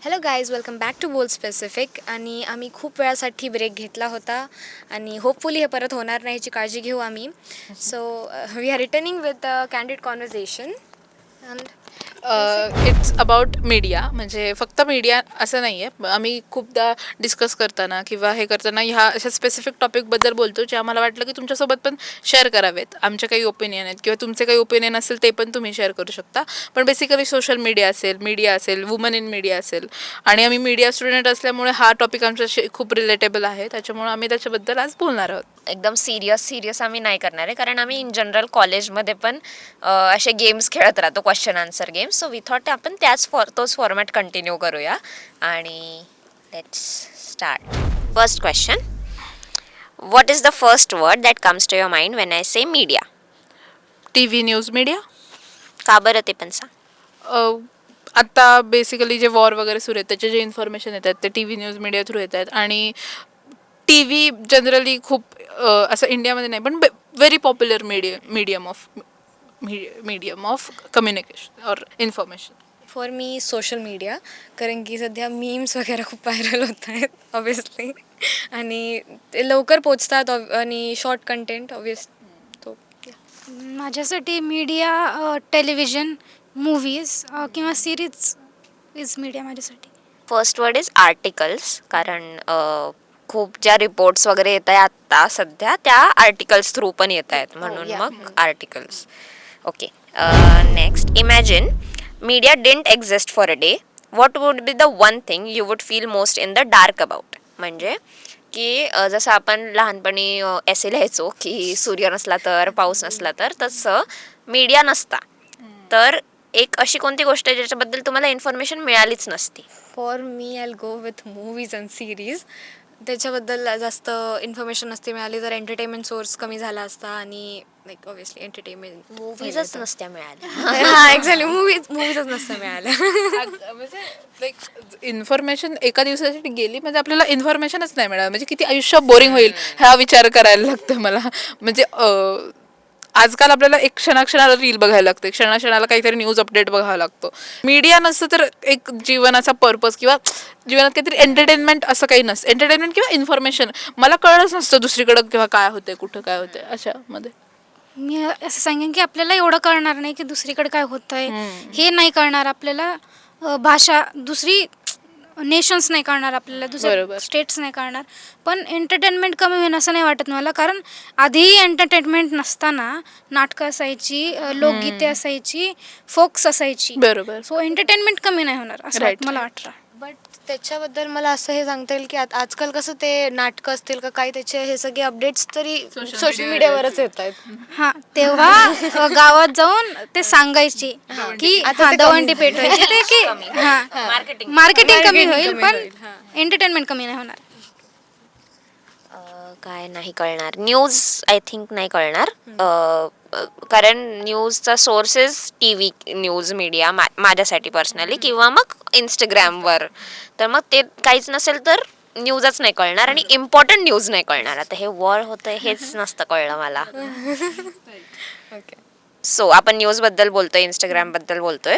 Hello guys, welcome back to Bol specific. आणि आम्ही खूप वेळासाठी ब्रेक घेतला होता आणि होपफुली हे परत होणार नाही याची काळजी घेऊ आम्ही. So we are returning with a candid conversation and it's about media. म्हणजे फक्त मीडिया असं नाही आहे. आम्ही खूपदा डिस्कस करताना किंवा हे करताना ह्या अशा स्पेसिफिक टॉपिकबद्दल बोलतो जे आम्हाला वाटलं की तुमच्यासोबत पण शेअर करावेत. आमचे काही ओपिनियन आहेत किंवा तुमचे काही ओपिनियन असेल ते पण तुम्ही शेअर करू शकता. पण बेसिकली सोशल मीडिया असेल, वुमन इन मीडिया असेल, आणि आम्ही मीडिया स्टुडंट असल्यामुळे हा टॉपिक आमच्याशी खूप रिलेटेबल आहे. त्याच्यामुळे आम्ही त्याच्याबद्दल आज बोलणार आहोत. एकदम सिरियस आम्ही नाही करणार आहे, कारण आम्ही इन जनरल कॉलेजमध्ये पण असे गेम्स खेळत राहतो, question answer games. So we thought आपण तोच फॉर्मॅट कंटिन्यू करूया. आणि let's start. First question, what is the first word that comes to your mind when I say media? TV news media. का बरं ते पण सांग. आता बेसिकली जे वॉर वगैरे सुरू आहेत त्याचे जे इन्फॉर्मेशन येतात ते TV न्यूज मीडिया थ्रू येत आहेत. आणि TV जनरली खूप असं इंडियामध्ये नाही पण very popular medium of communication or information. For me social media, कारण की सध्या मीम्स वगैरे खूप व्हायरल होत आहेत ऑब्वियसली, आणि ते लवकर पोचतात आणि शॉर्ट कंटेंट ऑब्वियस. तो माझ्यासाठी मीडिया टेलिव्हिजन, मूवीज किंवा सिरीज इज मीडिया माझ्यासाठी. फर्स्ट वर्ड इज आर्टिकल्स, कारण खूप ज्या रिपोर्ट्स वगैरे येत आहे आत्ता सध्या त्या आर्टिकल्स थ्रू पण येत आहेत, म्हणून मग articles. Okay, next, imagine media didn't exist for a day. What would be the one thing you would feel most in the dark about? म्हणजे की जसं आपण लहानपणी एसे लिहायचो की सूर्य नसला तर, पाऊस नसला तर, तसं मीडिया नसता तर एक अशी कोणती गोष्ट आहे ज्याच्याबद्दल तुम्हाला इन्फॉर्मेशन मिळालीच नसती? For me I go with movies and series. त्याच्याबद्दल जास्त इन्फॉर्मेशन नसते मिळाली तर एंटरटेनमेंट सोर्स कमी झाला असता, आणि लाईक ऑब्वियसली एंटरटेनमेंट मूवीजच नसत्या मिळाल्या. हां, एक्झॅक्टली, मूवीजच नसत्या मिळाल्या. म्हणजे लाईक इन्फॉर्मेशन एका दिवसासाठी गेली म्हणजे आपल्याला इन्फॉर्मेशनच नाही मिळालं, म्हणजे किती आयुष्य बोरिंग होईल हा विचार करायला लागतो मला. म्हणजे आजकाल आपल्याला एक क्षणाक्षणाला रील बघायला लागते, क्षणाक्षणाला काहीतरी न्यूज अपडेट बघावा लागतो. मीडिया नसतं तर एक जीवनाचा पर्पज किंवा जीवनात काहीतरी एंटरटेनमेंट असं काही नसतं. एंटरटेनमेंट किंवा इन्फॉर्मेशन मला कळलंच नसतं दुसरीकडं किंवा काय होतंय, कुठं काय होतंय अशामध्ये. मी असं सांगेन की आपल्याला एवढं कळणार नाही की दुसरीकडे काय होतं आहे, हे नाही कळणार आपल्याला. भाषा दुसरी नेशन्स नाही कळणार आपल्याला, दुसरे स्टेट्स नाही कळणार. पण एंटरटेनमेंट कमी होईल असं नाही वाटत मला, कारण आधीही एंटरटेनमेंट नसताना नाटकं असायची, लोकगीते असायची, फोक्स असायची. बरोबर. सो एंटरटेनमेंट कमी नाही होणार असं मला वाटतं. बट त्याच्याबद्दल मला असं हे सांगता येईल की आजकाल कसं ते नाटकं असतील का काय, त्याचे हे सगळे अपडेट्स तरी सोशल मीडियावरच येत आहेत. हां, तेव्हा गावात जाऊन ते सांगायचे की दवंडी पेटवायची, ते की मार्केटिंग कमी होईल पण एंटरटेनमेंट कमी नाही होणार. काय नाही कळणार? न्यूज आय थिंक नाही कळणार, कारण न्यूजचा सोर्सेस TV न्यूज मीडिया माझ्यासाठी पर्सनली, किंवा मग इंस्टाग्रामवर. तर मग ते काहीच नसेल तर न्यूजच नाही कळणार आणि इम्पॉर्टंट न्यूज नाही कळणार. आता हे वॉर होतंय हेच नसतं कळलं मला. ओके, सो आपण न्यूजबद्दल बोलतोय, इंस्टाग्रामबद्दल बोलतोय.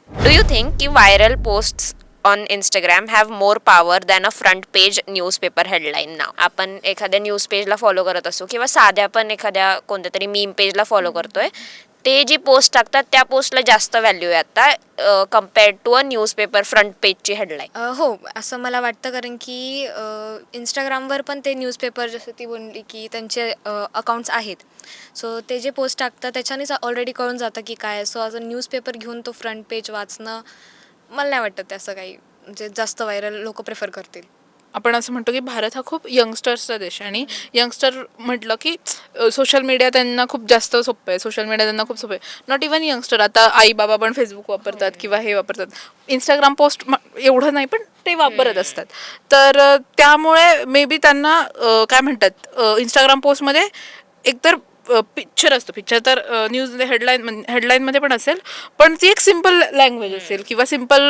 डू यू थिंक की viral posts on Instagram have more power than a front page newspaper headline? नाव आपण एखाद्या न्यूज पेजला फॉलो करत असू किंवा साध्या पण एखाद्या कोणत्या तरी मीम पेजला फॉलो करतोय, ते जी पोस्ट टाकतात त्या पोस्टला जास्त व्हॅल्यू आहे आता compared to a newspaper front पेजची हेडलाईन. हो, असं मला वाटतं, कारण की इंस्टाग्रामवर पण ते न्यूजपेपर, जसं ती बोलली की त्यांचे अकाउंट्स आहेत. सो ते जे पोस्ट टाकतात त्याच्यानेच ऑलरेडी कळून जातं की काय. सो ॲज अ न्यूजपेपर घेऊन तो फ्रंट पेज वाचणं मला नाही वाटतं ते असं काही म्हणजे जास्त व्हायरल लोक प्रेफर करतील. आपण असं म्हणतो की भारत हा खूप यंगस्टर्सचा देश आहे, आणि यंगस्टर म्हटलं की सोशल मीडिया त्यांना खूप जास्त सोपं आहे. सोशल मीडिया त्यांना खूप सोपं आहे. नॉट इवन यंगस्टर, आता आई बाबा पण फेसबुक वापरतात किंवा हे वापरतात. इंस्टाग्राम पोस्ट एवढं नाही पण ते वापरत असतात. तर त्यामुळे मे बी त्यांना काय म्हणतात, इंस्टाग्राम पोस्टमध्ये एकतर पिक्चर असतो, पिक्चर तर न्यूज हेडलाईनमध्ये पण असेल, पण ती एक सिम्पल लँग्वेज असेल किंवा सिम्पल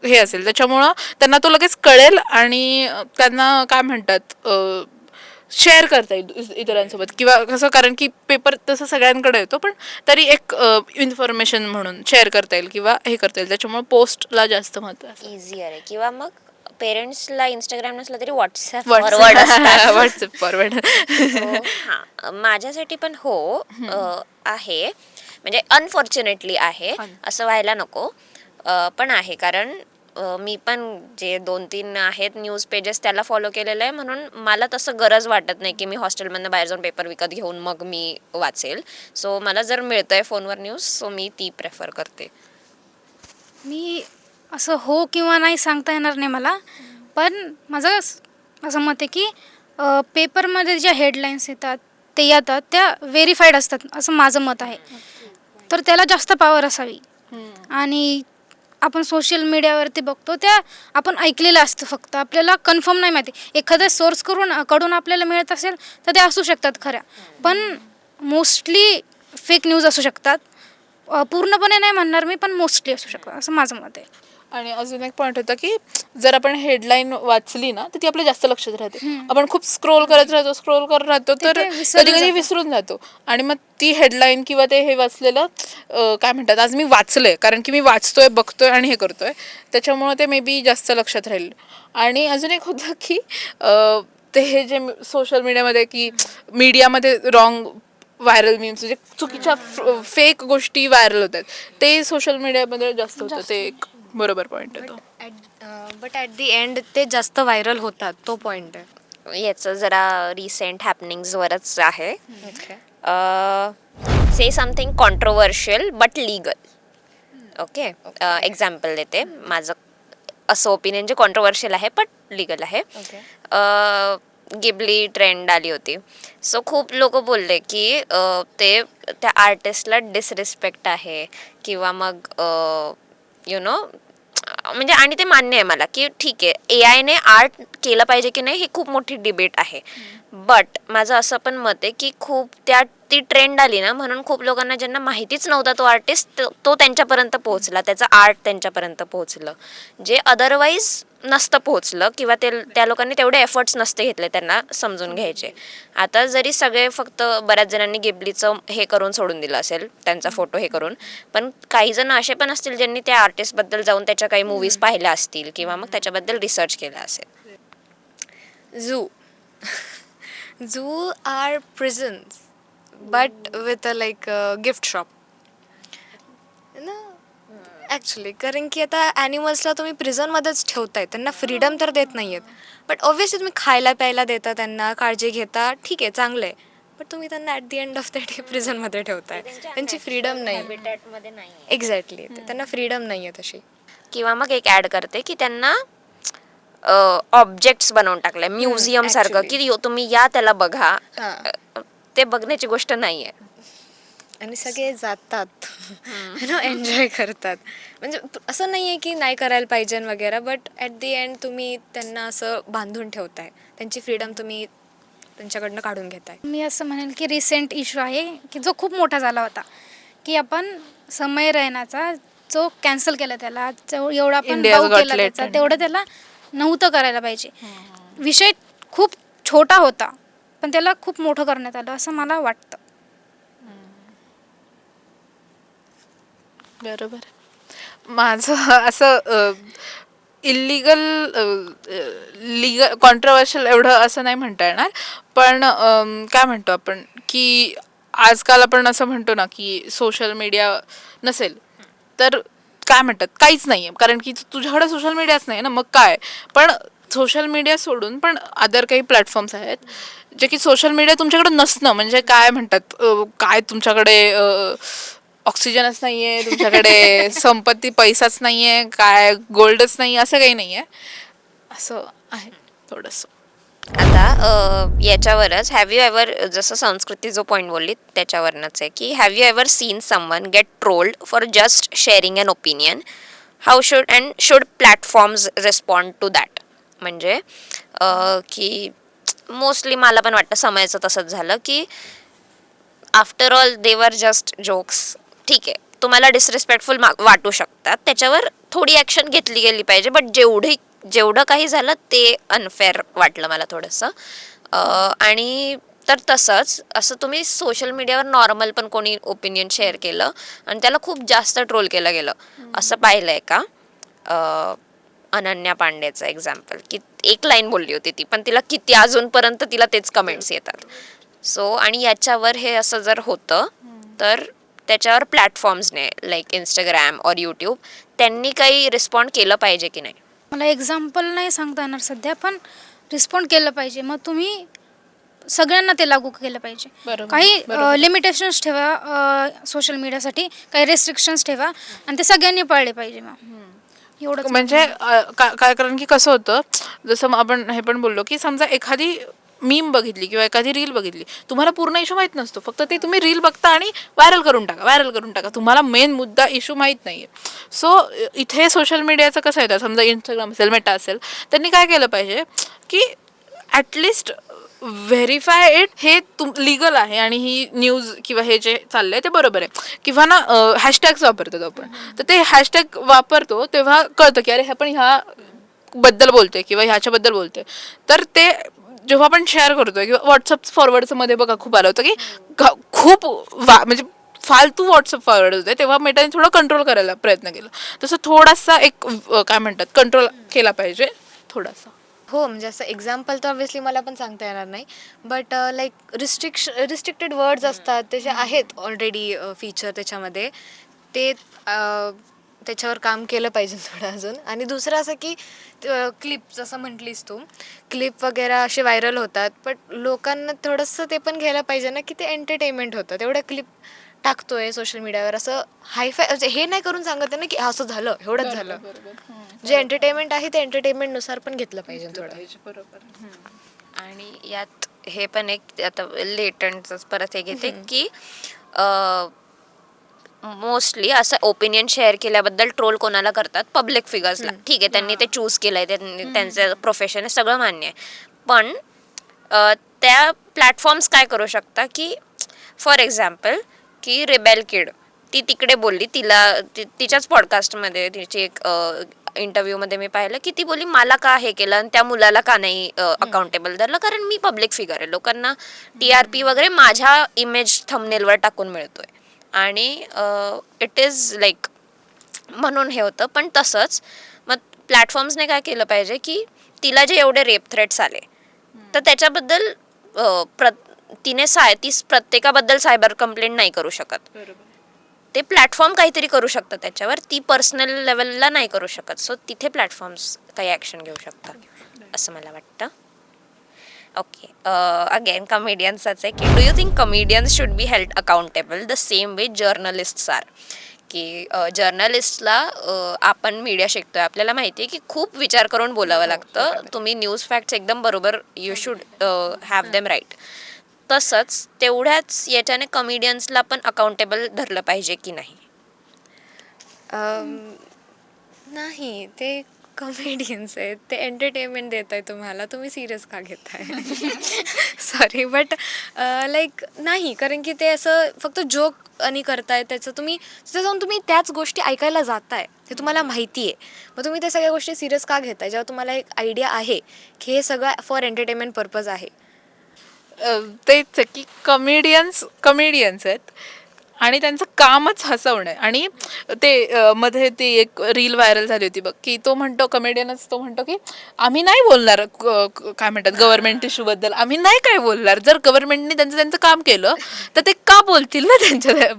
हे असेल, त्याच्यामुळं त्यांना तो लगेच कळेल आणि त्यांना काय म्हणतात शेअर करता येईल इतरांसोबत, किंवा कसं, कारण की पेपर तसं सगळ्यांकडे येतो, पण तरी एक इन्फॉर्मेशन म्हणून शेअर करता येईल किंवा हे करता येईल, त्याच्यामुळे पोस्टला जास्त महत्त्व आहे. इझियर आहे. किंवा मग पेरेंट्सला इंस्टाग्राम नसलं तरी व्हॉट्सअप फॉरवर्ड असतात. WhatsApp forward. So, हां, माझ्यासाठी पण हो आहे, म्हणजे अनफॉर्च्युनेटली आहे, असं व्हायला नको, पण आहे. कारण मी पण जे 2-3 आहेत न्यूज पेजेस त्याला फॉलो केलेलं आहे, म्हणून मला तसं गरज वाटत नाही की मी हॉस्टेलमधनं बाहेर जाऊन पेपर विकत घेऊन मग मी वाचेल. सो मला जर मिळतंय फोनवर न्यूज, सो मी ती प्रेफर करते. मी असं हो किंवा नाही सांगता येणार नाही मला, पण माझं असं मत आहे की पेपरमध्ये ज्या हेडलाईन्स येतात ते येतात त्या व्हेरीफाईड असतात, असं माझं मत आहे. तर त्याला जास्त पॉवर असावी. आणि आपण सोशल मीडियावरती बघतो त्या आपण ऐकलेलं असतं, फक्त आपल्याला कन्फर्म नाही माहिती. एखाद्या सोर्स कडून आपल्याला मिळत असेल तर ते असू शकतात खऱ्या, पण मोस्टली फेक न्यूज असू शकतात. पूर्णपणे नाही म्हणणार मी, पण मोस्टली असू शकतात, असं माझं मत आहे. आणि अजून एक पॉईंट होता की जर आपण हेडलाईन वाचली ना तर ती आपल्या जास्त लक्षात राहते. आपण खूप स्क्रोल करत राहतो तर कधी कधी विसरून जातो, आणि मग ती हेडलाईन किंवा ते हे वाचलेलं काय म्हणतात, आज मी वाचलंय कारण की मी वाचतोय, बघतोय आणि हे करतोय, त्याच्यामुळे ते मे बी जास्त लक्षात राहील. आणि अजून एक होतं की ते हे जे सोशल मीडियामध्ये की मीडियामध्ये रॉंग व्हायरल मीम्स, म्हणजे चुकीच्या फेक गोष्टी व्हायरल होतात, ते सोशल मीडियामध्ये जास्त होतं. ते एक बरोबर पॉईंट आहे तो. बट ॲट दी एंड ते जास्त व्हायरल होतात, तो पॉईंट आहे. याचं जरा रिसेंट हॅपनिंग्सवरच आहे. से something controversial but legal. Okay, example देते. माझं असं ओपिनियन जे कॉन्ट्रोवर्शियल आहे बट लिगल आहे. गिबली ट्रेंड आली होती, सो खूप लोक बोलले की ते त्या आर्टिस्टला डिसरिस्पेक्ट आहे, किंवा मग म्हणजे, आणि ते मान्य आहे मला की ठीक आहे, AI ने आर्ट केलं पाहिजे की नाही ही खूप मोठी डिबेट आहे. बट माझं असं पण मत आहे की ती ट्रेंड आली ना, म्हणून खूप लोकांना ज्यांना माहितीच नव्हता तो आर्टिस्ट, तो त्यांच्यापर्यंत पोहोचला, त्याचं आर्ट त्यांच्यापर्यंत पोहोचलं, जे अदरवाईज नसतं पोहोचलं, किंवा त्या लोकांनी तेवढे एफर्ट्स नसते घेतले त्यांना समजून घ्यायचे. आता जरी सगळे फक्त बऱ्याच जणांनी गिबलीचं हे करून सोडून दिलं असेल, त्यांचा फोटो हे करून, पण काही जण असे पण असतील ज्यांनी त्या आर्टिस्टबद्दल जाऊन त्याच्या काही मूवीज पाहिल्या असतील, किंवा मग त्याच्याबद्दल रिसर्च केला असेल. Zoo are prisons, but with a gift shop. ना ॲक्च्युली, कारण की आता ॲनिमल्सला तुम्ही प्रिझनमध्येच ठेवताय, त्यांना फ्रीडम तर देत नाही आहेत. बट ऑब्व्हियसली तुम्ही खायला प्यायला देता, त्यांना काळजी घेता, ठीक आहे, चांगलं आहे. बट तुम्ही त्यांना at the end of the day प्रिझनमध्ये ठेवताय, त्यांची फ्रीडम नाही. एक्झॅक्टली, त्यांना फ्रीडम नाही आहे तशी. किंवा मग एक ॲड करते की त्यांना ऑब्जेक्ट्स बनवून टाकलंय म्युझियम सारखं, की तुम्ही या त्याला बघा. ते बघण्याची गोष्ट नाही आहे. आणि सगळे जातात, एन्जॉय करतात. म्हणजे असं नाही आहे की नाही करायला पाहिजे वगैरे, बट ॲट दी एंड तुम्ही त्यांना असं बांधून ठेवताय, त्यांची फ्रीडम तुम्ही त्यांच्याकडनं काढून घेताय. मी असं म्हणेन की रिसेंट इश्यू आहे की जो खूप मोठा झाला होता, की आपण समय रैनाचा जो कॅन्सल केला, त्याला एवढा आपण भाव केला त्याचा, तेवढं त्याला नव्हतं करायला पाहिजे. विषय खूप छोटा होता, पण त्याला खूप मोठं करण्यात आलं असं मला वाटतं. बरोबर. माझं असं लीगल कॉन्ट्रोवर्शियल एवढं असं नाही म्हणता येणार, पण काय म्हणतो आपण की आजकाल आपण असं म्हणतो ना की सोशल मीडिया नसेल तर काय म्हणतात, काहीच नाही आहे, कारण की तुझ्याकडे सोशल मीडियाच नाही ना, मग काय. पण सोशल मीडिया सोडून पण अदर काही प्लॅटफॉर्म्स आहेत जे की सोशल मीडिया तुमच्याकडे नसणं म्हणजे काय म्हणतात, काय तुमच्याकडे ऑक्सिजनच नाही आहे, तुमच्याकडे संपत्ती पैसाच नाही आहे, काय गोल्डच नाही, असं काही नाही आहे, असं आहे थोडंसं. आता याच्यावरच हॅव यू एव्हर, जसं संस्कृती जो पॉईंट बोलली त्याच्यावरनच आहे की have you ever seen someone get trolled for just sharing an opinion, how should platforms respond to that. म्हणजे की मोस्टली मला पण वाटतं समयाचं तसंच झालं की after all they were just jokes. ठीक आहे, तुम्हाला डिसरिस्पेक्टफुल वाटू शकतात, त्याच्यावर थोडी ॲक्शन घेतली गेली पाहिजे, बट जेवढं काही झालं ते अनफेअर वाटलं मला थोडंसं. आणि तर तसंच असं तुम्ही सोशल मीडियावर नॉर्मल पण कोणी ओपिनियन शेअर केलं आणि त्याला खूप जास्त ट्रोल केलं गेलं असं पाहिलंय का? अनन्या पांडेचं एक्झाम्पल, की एक लाईन बोलली होती ती, पण तिला किती अजूनपर्यंत तिला तेच कमेंट्स येतात. सो आणि याच्यावर हे असं जर होतं तर त्याच्यावर प्लॅटफॉर्म्सने लाईक इंस्टाग्राम और यूट्यूब त्यांनी काही रिस्पॉन्ड केलं पाहिजे की नाही? मला एक्झाम्पल नाही सांगता येणार सध्या, पण रिस्पॉन्ड केलं पाहिजे. मग तुम्ही सगळ्यांना ते लागू केलं पाहिजे. बरोबर, काही लिमिटेशन्स ठेवा सोशल मीडियासाठी, काही रेस्ट्रिक्शन्स ठेवा आणि ते सगळ्यांनी पाळले पाहिजे. मग एवढंच. म्हणजे काय, कारण की कसं होतं, जसं आपण हे पण बोललो की समजा एखादी मीम बघितली किंवा एखादी रील बघितली, तुम्हाला पूर्ण इशू माहीत नसतो, फक्त ते तुम्ही रील बघता आणि व्हायरल करून टाका, तुम्हाला मेन मुद्दा इशू माहीत नाहीये. सो इथे सोशल मीडियाचं कसं येतं, समजा इंस्टाग्राम असेल, मेटा असेल, त्यांनी काय केलं पाहिजे की ॲटलिस्ट व्हेरीफाय इट, हे लिगल आहे आणि ही न्यूज किंवा हे जे चाललंय ते बरोबर आहे. किंवा ना हॅशटॅग्स वापरतो आपण, तर ते हॅशटॅग वापरतो तेव्हा कळतं की अरे आपण ह्या बद्दल बोलतोय किंवा ह्याच्याबद्दल बोलतोय. तर ते जेव्हा आपण शेअर करतोय किंवा व्हॉट्सअप फॉरवर्डचं मध्ये बघा खूप आलं होतं की खूप म्हणजे फालतू व्हॉट्सअप फॉरवर्ड होते, तेव्हा मेटाने थोडं कंट्रोल करायला प्रयत्न केला. तसं थोडासा एक काय म्हणतात कंट्रोल केला पाहिजे थोडासा. हो, म्हणजे असं एक्झाम्पल तर ऑब्व्हियसली मला पण सांगता येणार नाही, बट लाईक रिस्ट्रिक्टेड वर्ड्स असतात, त्याचे आहेत ऑलरेडी फीचर त्याच्यामध्ये, ते त्याच्यावर काम केलं पाहिजे थोडं अजून. आणि दुसरं असं की क्लिप, जसं म्हटलीस तू, क्लिप वगैरे असे व्हायरल होतात, पण लोकांना थोडंसं ते पण घ्यायला पाहिजे ना की ते एंटरटेनमेंट होतं. तेवढं क्लिप टाकतोय सोशल मीडियावर, असं हायफाय म्हणजे हे नाही करून सांगत आहे ना की असं झालं, एवढंच झालं. जे एंटरटेनमेंट आहे ते एंटरटेनमेंटनुसार पण घेतलं पाहिजे थोडं. आणि यात हे पण एक आता लेटंटच परत हे घेते की मोस्टली असं ओपिनियन शेअर केल्याबद्दल ट्रोल कोणाला करतात? पब्लिक फिगर्सला. ठीक आहे, त्यांनी ते चूज केलंय, त्यांचं प्रोफेशन आहे, सगळं मान्य आहे. पण त्या प्लॅटफॉर्म्स काय करू शकता की फॉर एक्झाम्पल की रिबेल किड, ती तिकडे बोलली, तिच्याच पॉडकास्टमध्ये तिची एक इंटरव्ह्यूमध्ये मी पाहिलं की ती बोलली मला का हे केलं आणि त्या मुलाला का नाही अकाउंटेबल धरलं, कारण मी पब्लिक फिगर आहे, लोकांना TRP वगैरे माझ्या इमेज थंबनेलवर टाकून मिळतोय आणि इट इज लाईक म्हणून हे होतं. पण तसंच मग प्लॅटफॉर्म्सने काय केलं पाहिजे की तिला जे एवढे रेप थ्रेट्स आले तर त्याच्याबद्दल ती प्रत्येकाबद्दल सायबर कंप्लेंट नाही करू शकत. ते प्लॅटफॉर्म काहीतरी करू शकतात त्याच्यावर, ती पर्सनल लेवलला नाही करू शकत. सो तिथे प्लॅटफॉर्म्स काही ॲक्शन घेऊ शकतात असं मला वाटतं. ओके, अगेन कमेडियन्सच आहे की do you think comedians should be held accountable the same way journalists are? की जर्नलिस्टला आपण मीडिया शिकतोय, आपल्याला माहिती आहे की खूप विचार करून बोलावं लागतं. तुम्ही न्यूज फॅक्ट्स एकदम बरोबर, you should have them right. तसंच तेवढ्याच याच्याने कमेडियन्सला पण अकाउंटेबल धरलं पाहिजे की नाही? नाही, ते कॉमेडियन्स आहेत, ते एंटरटेनमेंट देत आहे तुम्हाला, तुम्ही सिरियस का घेताय? सॉरी, बट लाईक नाही, कारण की ते असं फक्त जोक आणि करताय, त्याचं तुम्ही तिथे जाऊन तुम्ही त्याच गोष्टी ऐकायला जाताय, ते तुम्हाला माहिती आहे, मग तुम्ही त्या सगळ्या गोष्टी सिरियस का घेताय जेव्हा तुम्हाला एक आयडिया आहे की हे सगळं फॉर एंटरटेनमेंट पर्पज आहे? तेच की कमेडियन्स आहेत आणि त्यांचं कामच हसवणं आहे. आणि ते मध्ये ती एक रील व्हायरल झाली होती बघ, की तो म्हणतो की आम्ही नाही बोलणार काय म्हणतात गव्हर्नमेंट इश्यूबद्दल, आम्ही नाही काय बोलणार. जर गव्हर्नमेंटने त्यांचं काम केलं तर ते का बोलतील ना त्यांच्या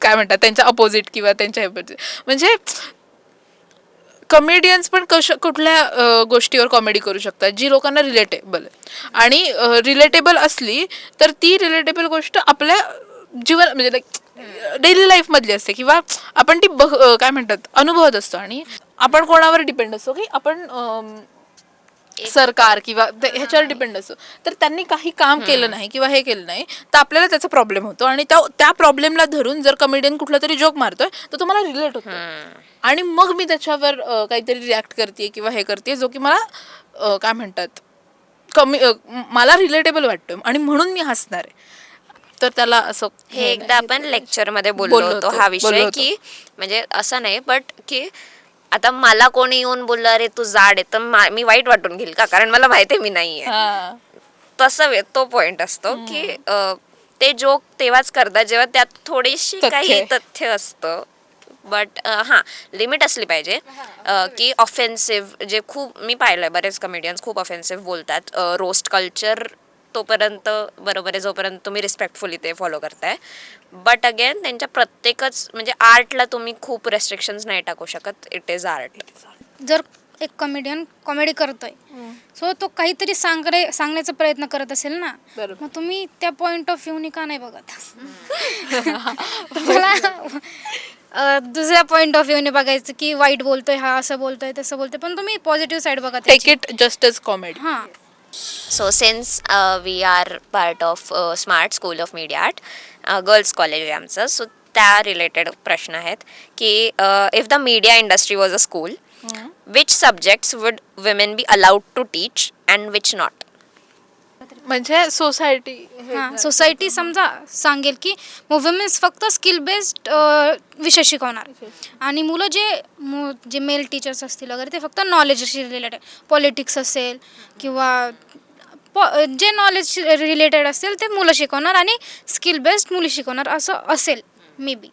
काय म्हणतात त्यांच्या अपोजिट किंवा त्यांच्या म्हणजे कमेडियन्स पण कुठल्या गोष्टीवर कॉमेडी करू शकतात जी लोकांना रिलेटेबल आहे. आणि रिलेटेबल असली तर ती रिलेटेबल गोष्ट आपल्या जीवन म्हणजे लाईक डेली लाईफमधली असते किंवा आपण ती काय म्हणतात अनुभवत असतो. आणि आपण कोणावर डिपेंड असतो की आपण सरकार किंवा ह्याच्यावर डिपेंड असतो. तर त्यांनी काही काम केलं नाही किंवा हे केलं नाही तर आपल्याला त्याचा प्रॉब्लेम होतो. आणि त्या प्रॉब्लेमला धरून जर कमेडियन कुठला तरी जोक मारतोय तर तुम्हाला रिलेट होतो आणि मग मी त्याच्यावर काहीतरी रिॲक्ट करते किंवा हे करते जो की मला काय म्हणतात मला रिलेटेबल वाटतं आणि म्हणून मी हसणार आहे. तर त्याला असं हे एकदा आपण लेक्चरमध्ये बोललो होतो हा विषय की म्हणजे असं नाही, बट की आता मला कोणी येऊन बोललं अरे तू जाड आहे तर मी वाईट वाटून घेईल का, कारण मला माहिती आहे मी नाही आहे. तो पॉइंट असतो की ते जोक तेव्हाच करतात जेव्हा त्यात थोडीशी काही तथ्य असतं. बट हां, लिमिट असली पाहिजे. की ऑफेन्सिव्ह जे खूप मी पाहिलंय, बरेच कमेडियन्स खूप ऑफेन्सिव्ह बोलतात. रोस्ट कल्चर तोपर्यंत बरोबर आहे जोपर्यंत तुम्ही रिस्पेक्टफुली ते फॉलो करताय. बट अगेन त्यांच्या प्रत्येकच म्हणजे आर्टला तुम्ही खूप रेस्ट्रिक्शन्स नाही टाकू शकत. It is art. जर एक कॉमेडियन कॉमेडी करतोय सो तो काहीतरी सांगण्याचा प्रयत्न करत असेल ना, बरोबर. मग तुम्ही त्या पॉइंट ऑफ व्ह्यूनी का नाही बघत? तुम्हाला दुसऱ्या पॉइंट ऑफ व्ह्यूने बघायचं की वाईट बोलतोय हा, असं बोलतोय तसं बोलतोय, पण तुम्ही पॉझिटिव्ह साईड बघा टेक त्याची. It just as comedy. हां. So since we are part of Smart School of Media Art, girls college आहे आमचं, सो त्या रिलेटेड प्रश्न आहेत की if the media industry was a school, which subjects would women be allowed to teach and which not? म्हणजे society. हां, society समजा सांगेल की मग वुमेन्स फक्त स्किल बेस्ड विषय शिकवणार आणि मुलं जे मेल टीचर्स असतील वगैरे ते फक्त नॉलेजशी रिलेटेड, पॉलिटिक्स असेल किंवा जे नॉलेज रिलेटेड असेल ते मुलं शिकवणार आणि स्किल बेस्ड मुली शिकवणार, असं असेल मे बी.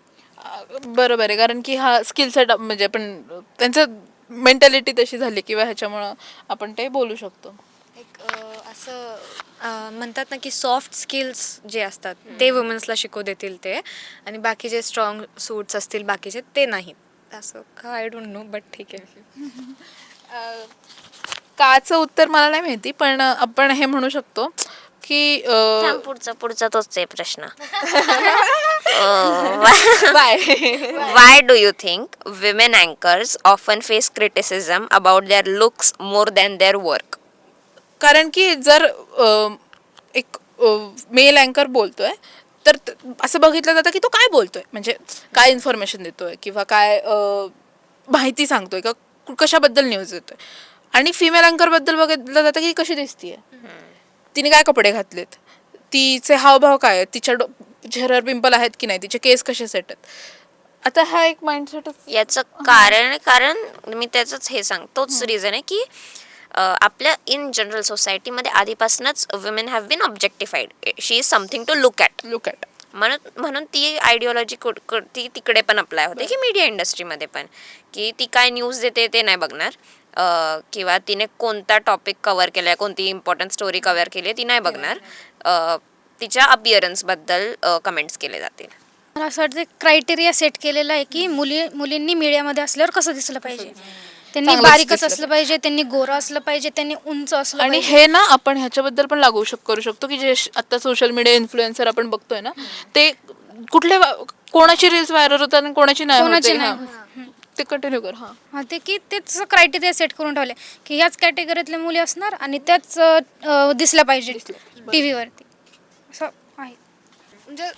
बरोबर आहे, कारण की हा स्किल सेट म्हणजे आपण त्यांचं मेंटॅलिटी तशी झाली किंवा ह्याच्यामुळं आपण ते बोलू शकतो. एक असं म्हणतात ना की सॉफ्ट स्किल्स जे असतात ते वुमेन्सला शिकवू देतील ते, आणि बाकी जे स्ट्रॉंग सूट्स असतील बाकीचे ते नाहीत. असं का आय डोंट नो, बट ठीक आहे. काचं उत्तर मला नाही माहिती, पण आपण हे म्हणू शकतो की पुढचा तोच आहे प्रश्न. Bye. Why do you think women anchors often face criticism about their looks more than their work? कारण की जर एक मेल अँकर बोलतोय तर असं बघितलं जातं की तो काय बोलतोय, म्हणजे काय इन्फॉर्मेशन देतोय किंवा काय माहिती सांगतोय का कशाबद्दल न्यूज देतोय. आणि फिमेल अँकर बद्दल बघितलं जातं की कशी दिसतीये, तिने काय कपडे घातलेत, तिचे हावभाव काय आहेत, तिच्या चेहऱ्यावर पिंपल आहेत की नाही, तिचे केस कसे सेट आहेत. आता हा एक माइंडसेटच. याचं कारण मी त्याचंच हे तोच रिझन आहे की आपल्या इन जनरल सोसायटीमध्ये आधीपासूनच women have been objectified. She is something to look at. म्हणून ती आयडिओलॉजी ती तिकडे पण अप्लाय होते की मीडिया इंडस्ट्रीमध्ये पण, की ती काय न्यूज देते ते नाही बघणार, किंवा तिने कोणता टॉपिक कव्हर केला आहे, कोणती इम्पॉर्टंट स्टोरी कव्हर केली आहे ती नाही बघणार. तिच्या अपिअरन्सबद्दल कमेंट्स केले जातील. मला असं वाटतं क्रायटेरिया सेट केलेला आहे की मुलींनी मीडियामध्ये असल्यावर कसं दिसलं पाहिजे. त्यांनी बारीकच असलं पाहिजे, त्यांनी गोरं असलं पाहिजे, त्यांनी उंच असलं आणि पाहिजे. हे ना आपण ह्याच्याबद्दल पण लागू करू शकतो की जे आता सोशल मीडिया इन्फ्लुएन्सर आपण बघतोय ना, ते कुठले कोणाची रील्स व्हायरल होतात आणि कोणाची कोणाची नाही. नाही. ते कंटिन्यू कर. हां, ते की तेच क्रायटेरिया सेट करून ठेवले की ह्याच कॅटेगरीतल्या मुली असणार आणि त्याच दिसल्या पाहिजे टी व्हीवरती, असं आहे. म्हणजे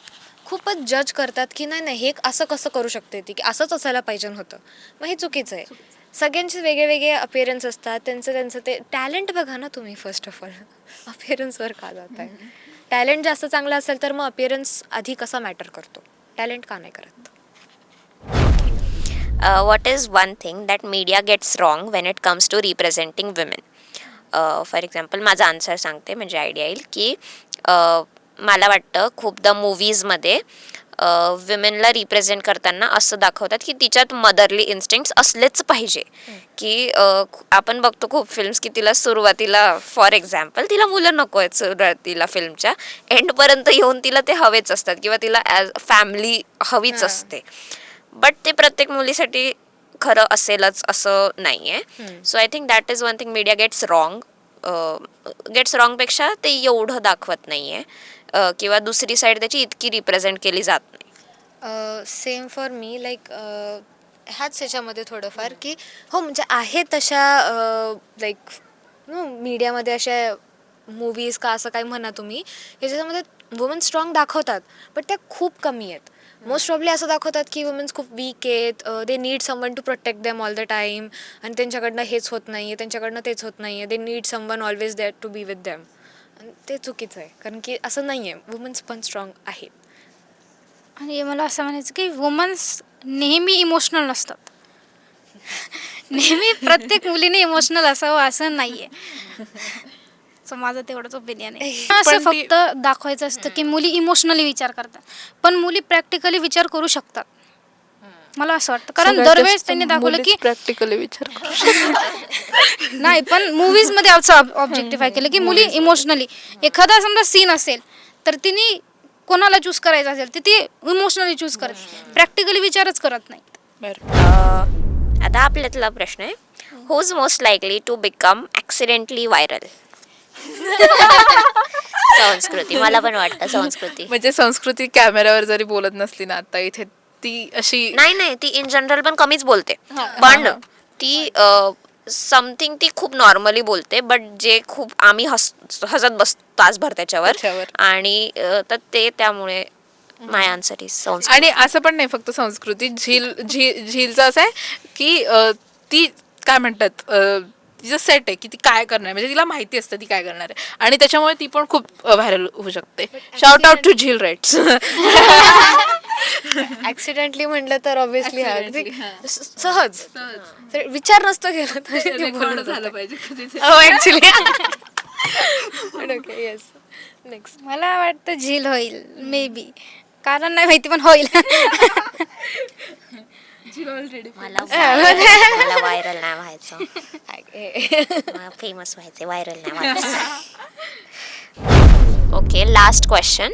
खूपच जज करतात की नाही हे असं कसं करू शकते ती, की असंच असायला पाहिजे होतं. मग हे चुकीचं आहे. सगळ्यांचे वेगळे अपिअरन्स असतात, त्यांचं ते टॅलेंट बघा ना तुम्ही. फर्स्ट ऑफ ऑल अपिअरन्सवर का जात आहे? टॅलेंट जास्त चांगलं असेल तर मग अपिअरन्स आधी कसा मॅटर करतो, टॅलेंट का नाही करत? What is one thing that media gets wrong when it comes to representing women? For example माझा आन्सर सांगते म्हणजे आयडिया येईल की मला वाटतं खूपदा मूवीजमध्ये विमेनला रिप्रेझेंट करताना असं दाखवतात की तिच्यात मदरली इन्स्टिंक्ट्स असलेच पाहिजे. की आपण बघतो खूप फिल्म्स की तिला सुरुवातीला फॉर एक्झाम्पल तिला मुलं नको आहेत, सुरुवातीला फिल्मच्या एंडपर्यंत येऊन तिला ते हवेच असतात किंवा तिला ॲज फॅमिली हवीच असते. बट ते प्रत्येक मुलीसाठी खरं असेलच असं नाही आहे. So I think that is one thing media gets रॉंगपेक्षा ते एवढं दाखवत नाही आहे किंवा दुसरी साईड त्याची इतकी रिप्रेझेंट केली जात नाही. सेम फॉर मी लाईक ह्याच ह्याच्यामध्ये थोडंफार की हो म्हणजे आहे तशा लाईक मीडियामध्ये अशा मूवीज का असं काय म्हणा तुम्ही, याच्यामध्ये वुमन स्ट्रॉंग दाखवतात बट त्या खूप कमी आहेत. मोस्ट प्रॉब्ली असं दाखवतात की वुमेन्स खूप वीक आहेत, they need someone to protect them all the time, आणि त्यांच्याकडनं हेच होत नाही आहे, त्यांच्याकडनं तेच होत नाही आहे, they need someone always there to be with them. आणि ते चुकीचं आहे, कारण की असं नाही आहे. वुमन्स पण स्ट्रॉंग आहेत. आणि मला असं म्हणायचं की वुमन्स नेहमी इमोशनल नसतात. नेहमी प्रत्येक मुलीने इमोशनल असावं असं नाही आहे. सो माझं तेवढंच ओपिनियन आहे. असं फक्त दाखवायचं असतं की मुली इमोशनली विचार करतात, पण मुली प्रॅक्टिकली विचार करू शकतात. मला असं वाटतं, कारण दरवेळेस त्यांनी दाखवलं की प्रॅक्टिकली विचार करू नाही, पण मूवीज मध्ये असं ऑब्जेक्टिफाय केलं की मुली इमोशनली, एखादा समजा सीन असेल तर तिने कोणाला चूज करायचं असेल तर ती इमोशनली चूज करते, प्रॅक्टिकली विचारच करत नाही. बरं. आता आपल्यातला प्रश्न आहे, who is most likely to become accidentally viral? Sanskruti. मला पण वाटतं संस्कृती. म्हणजे संस्कृती कॅमेऱ्यावर जरी बोलत नसली ना आता इथे, ती अशी नाही, ती इन जनरल पण कमीच बोलते, पण ती समथिंग ती खूप नॉर्मली बोलते, बट जे खूप आम्ही हसत बसतो तासभर त्याच्यावर, आणि तर ते त्यामुळे माय आन्सर इज संस्कृती. आणि असं पण नाही फक्त संस्कृती, झीलचं असं आहे की ती काय म्हणतात, तिचं सेट आहे की ती काय करणार आहे, म्हणजे तिला माहिती असतं ती काय करणार आहे, आणि त्याच्यामुळे ती पण खूप व्हायरल होऊ शकते. शाउट आउट टू झील राईट्स. ऍक्सिडेंटली म्हटलं तर ऑब्व्हियसली सहज तर विचार नसतो केला झालं पाहिजे. ऍक्च्युली. Okay, yes. नेक्स्ट. मला वाटतं झील होईल मे बी, कारण नाही माहिती पण होईल. मला व्हायरल नाही व्हायचं, मला फेमस व्हायचे, व्हायरल नाही व्हायचं. ओके, लास्ट क्वेश्चन,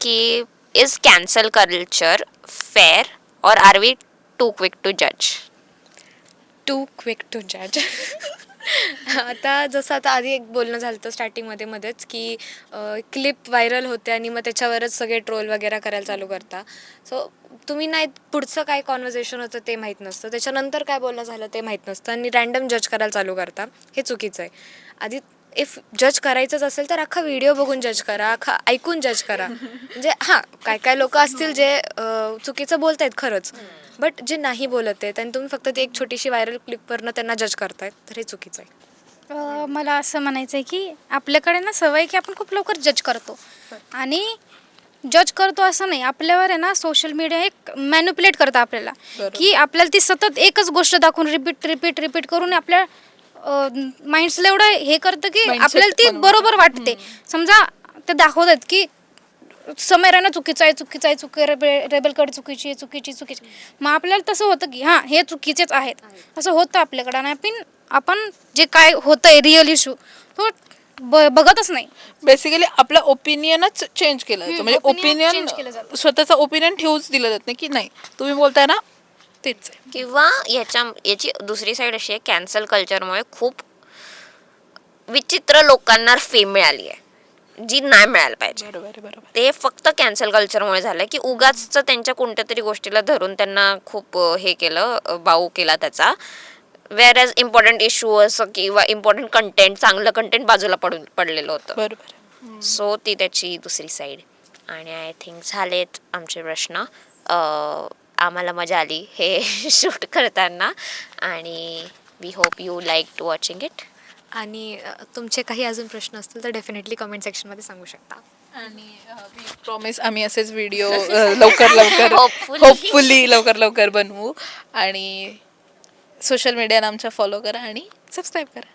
की इज कॅन्सल कल्चर फेअर और R we to quick to जज? टू क्विक टू जज. आता जसं आता आधी एक बोलणं झालं होतं स्टार्टिंगमध्ये मध्येच की क्लिप व्हायरल होते आणि मग त्याच्यावरच सगळे ट्रोल वगैरे करायला चालू करता. सो तुम्ही नाही, पुढचं काय कॉन्व्हर्सेशन होतं ते माहीत नसतं, त्याच्यानंतर काय बोलणं झालं ते माहीत नसतं, आणि रँडम जज करायला चालू करता. हे चुकीचं आहे. आधी इफ जज करायचंच असेल तर अख्खा व्हिडिओ बघून जज करा, अख्खा ऐकून जज करा. म्हणजे हां, काय लोक असतील जे चुकीचं बोलत आहेत खरंच, बट जे नाही बोलत आहेत आणि तुम्ही फक्त ती एक छोटीशी व्हायरल क्लिपवरनं त्यांना जज करतायत, तर हे चुकीचं आहे. मला असं म्हणायचं आहे की आपल्याकडे ना सवय की आपण खूप लवकर जज करतो, आणि जज करतो असं नाही, आपल्यावर आहे ना सोशल मीडिया एक मॅन्युप्युलेट करतं आपल्याला, की आपल्याला ती सतत एकच गोष्ट दाखवून रिपीट करून आपल्या माइंड्सला एवढं हे करतं की आपल्याला ती बरोबर वाटते. समजा ते दाखवतात की समीरानं चुकीचं आहे, रेबेलकडे चुकीची, मग आपल्याला तसं होतं की हां, हे चुकीचेच आहेत, असं होतं आपल्याकडं, आणि आपण जे काय होतंय रिअल इश्यू तो बघतच नाही. बेसिकली आपलं ओपिनियनच चेंज केलं जातं, म्हणजे opinion change केलं ओपिनियन जातं. स्वतःचा ओपिनियन ठेवूच दिलं जात नाही की नाही तुम्ही बोलताय ना तेच आहे. किंवा याची दुसरी साईड अशी आहे, कॅन्सल कल्चरमुळे खूप विचित्र लोकांना फेम मिळाली आहे जी नाही मिळायला पाहिजे. बरोबर. ते फक्त कॅन्सल कल्चरमुळे झालं की उगाच त्यांच्या कोणत्या तरी गोष्टीला धरून त्यांना खूप हे केलं, बाऊ केला त्याचा, वेअर एज इम्पॉर्टंट इश्यू असं किंवा इम्पॉर्टंट कंटेंट, चांगलं कंटेंट बाजूला पडलेलं होतं. बरोबर. सो ती त्याची दुसरी साईड. आणि आय थिंक झालेत आमचे प्रश्न. आम्हाला मजा आली हे शूट करताना, आणि we hope you like watching it. आणि तुमचे काही अजून प्रश्न असतील तर डेफिनेटली कमेंट सेक्शनमध्ये सांगू शकता. आणि प्रॉमिस आम्ही असेच व्हिडिओ लवकर होपफुली लवकर बनवू, आणि सोशल मीडियाला आमच्या फॉलो करा आणि सबस्क्राईब करा.